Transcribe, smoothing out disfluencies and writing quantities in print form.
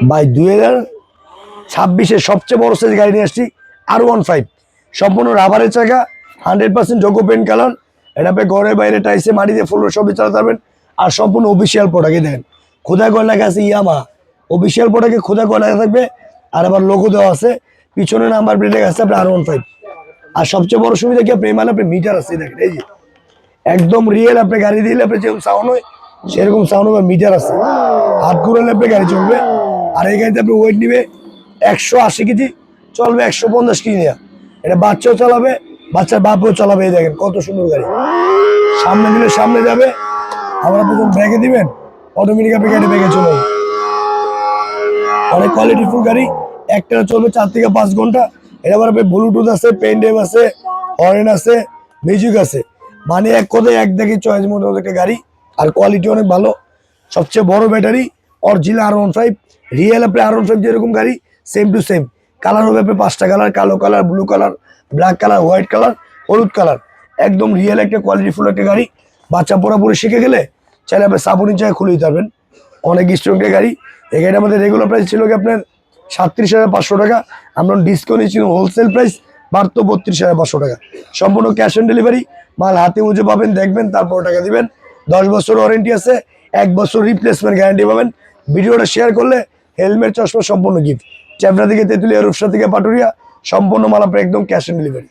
ভাই 2026-এর সবচেয়ে বড় সাইজ গাড়ি নিয়ে আসছি R15, সম্পূর্ণ রাবারের চাকা, 100% যোগ্য পেন্ট কালার। এটা আপনি ঘরে বাইরে টাইসে মাটিতে ফুল সবই চালাতে পারবেন। আর সম্পূর্ণ অফিসিয়াল প্রোডাক্টে দেখেন খোদা করে লেখা আছে ইয়ামা, অফিসিয়াল প্রোডাক্টে খোদা করে লেখা থাকবে। আর আবার লোগো দেওয়া আছে, পিছনে নাম্বার প্লেট আছে আপনার R15। আর সবচেয়ে বড় সুবিধা কি আপনি মানে আপনি মিটার আছে দেখেন, এই যে একদম রিয়েল। আপনি গাড়ি দিলে আপনি যেরকম সাউন্ড হয় সেরকম সাউন্ড হবে, মিটার আছে, হাত ঘুরালে আপনি গাড়ি চলবে। আর এই গাড়িতে আপনি ওয়েট নিবে 180 কেজি, চলবে 150 কেজি নেওয়া। এটা বাচ্চাও চালাবে, বাচ্চার বাপও চালাবে। এই দেখেন কত সুন্দর গাড়ি, সামনে দিলে সামনে যাবে, আমরা যখন ব্যাগে দিবেন অটোমেটিক আপনি গাড়ি ব্যাগে চলে যাবে। অনেক কোয়ালিটিফুল গাড়ি, একটা চলবে 4 থেকে 5 ঘন্টা। এটা আবার আপনি ব্লুটুথ আছে, পেন ড্রাইভ আছে, হর্ন আছে, মিউজিক আছে, মানে এক কথায় এক দেখে চয়েস মতো একটা গাড়ি। আর কোয়ালিটি অনেক ভালো, সবচেয়ে বড় ব্যাটারি, অরিজিনাল R15 রিয়েল। আপনি R15 যেরকম গাড়ি সেম টু সেম কালার হবে আপনি 5টা কালার, কালো colour, blue colour, black colour, white colour, হলুদ কালার। একদম রিয়েল একটা কোয়ালিটিফুল একটা গাড়ি। বাচ্চা পুরোপুরি শিখে গেলে চাইলে আপনি সাপোর্টিং চাই খুলে দিতে পারবেন। অনেক স্ট্রং একটা গাড়ি। এই গাড়িটা আমাদের রেগুলার প্রাইস ছিল কি আপনার 37,500 টাকা, আমরা ডিসকাউন্ট ছিল হোলসেল প্রাইস মাত্র 32,500 টাকা। সম্পূর্ণ ক্যাশ অন ডেলিভারি, মাল হাতে বুঝে পাবেন, দেখবেন, তারপর টাকা দিবেন। 10 বছর ওয়ারেন্টি আছে, 1 বছর রিপ্লেসমেন্ট গ্যারান্টি পাবেন। ভিডিওটা শেয়ার করলে হেলমেট, চশমা সম্পূর্ণ গিফট। চ্যাপড়া থেকে তেঁতুলিয়া, রূপসা থেকে পাটুরিয়া, সম্পূর্ণ মাল আপনার একদম ক্যাশ অন ডেলিভারি।